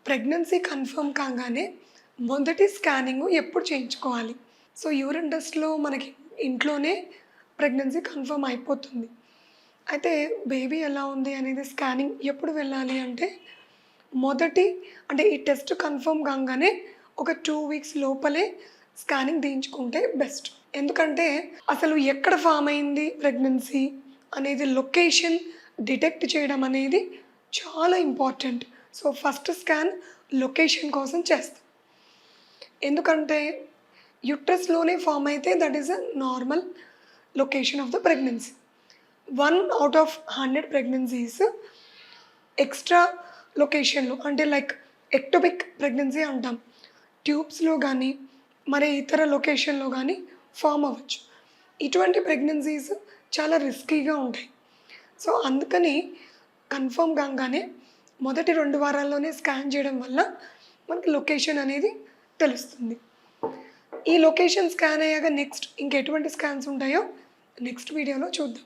Pregnancy confirm కాగానే మొదటి scanning ఎప్పుడు చేయించుకోవాలి? సో యూరిన్ టెస్ట్‌లో మనకి ఇంట్లోనే ప్రెగ్నెన్సీ కన్ఫర్మ్ అయిపోతుంది. అయితే బేబీ ఎలా ఉంది అనేది స్కానింగ్ ఎప్పుడు వెళ్ళాలి అంటే, మొదటి అంటే ఈ టెస్ట్ కన్ఫర్మ్ కాంగానే ఒక 2 వీక్స్ లోపలే స్కానింగ్ తీయించుకుంటే బెస్ట్. ఎందుకంటే అసలు ఎక్కడ ఫామ్ అయింది ప్రెగ్నెన్సీ అనేది లొకేషన్ డిటెక్ట్ చేయడం అనేది చాలా important. So first scan location కోసం చేస్తాం. ఎందుకంటే యుట్రస్‌లోనే ఫామ్ అయితే that is a normal location of the pregnancy. 1 out of 100 pregnancies extra లొకేషన్‌లో అంటే లైక్ ఎక్టోపిక్ ప్రెగ్నెన్సీ అంటాం. ట్యూబ్స్‌లో కానీ మరి ఇతర లొకేషన్‌లో కానీ ఫామ్ అవ్వచ్చు. ఇటువంటి ప్రెగ్నెన్సీస్ చాలా రిస్కీగా ఉంటాయి. సో అందుకని కన్ఫర్మ్ కాగానే మొదటి 2 వారాల్లోనే స్కాన్ చేయడం వల్ల మనకి లొకేషన్ అనేది తెలుస్తుంది. ఈ లొకేషన్ స్కాన్ అయ్యాక నెక్స్ట్ ఇంకెటువంటి స్కాన్స్ ఉంటాయో నెక్స్ట్ వీడియోలో చూద్దాం.